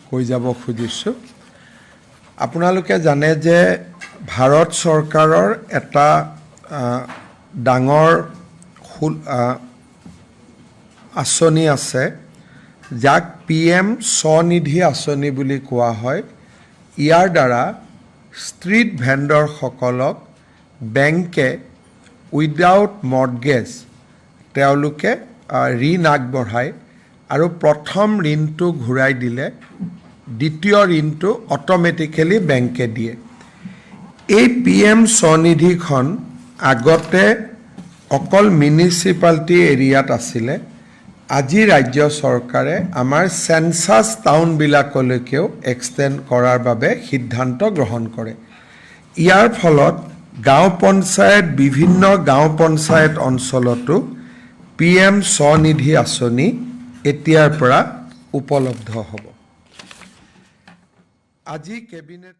কৈ যাব খুজিছোঁ। আপোনালোকে জানে যে ভাৰত চৰকাৰৰ এটা ডাঙৰ আঁচনি আছে, যাক PM স্বনিধি আঁচনি বুলি কোৱা হয়। ইয়াৰ দ্বাৰা ষ্ট্ৰীট ভেণ্ডৰসকলক বেংকে উইদাউট মৰ্টগেজ তেওঁলোকে ঋণ আগবঢ়ায় আৰু প্ৰথম ঋণটো ঘূৰাই দিলে দ্বিতীয় ঋণটো অট'মেটিকেলি বেংকে দিয়ে। এই PM স্বনিধিখন আগতে অকল মিউনিচিপালিটি এৰিয়াত আছিলে। আজি ৰাজ্য চৰকাৰে আমাৰ চেনচাছ টাউনবিলাকলৈকেও এক্সটেণ্ড কৰাৰ বাবে সিদ্ধান্ত গ্ৰহণ কৰে। ইয়াৰ ফলত গাঁও পঞ্চায়ত বিভিন্ন গাঁও পঞ্চায়ত অঞ্চলতো PM স্বনিধি আঁচনি এতিয়াৰ পৰা উপলব্ধ হ'ব। আজি কেবিনেট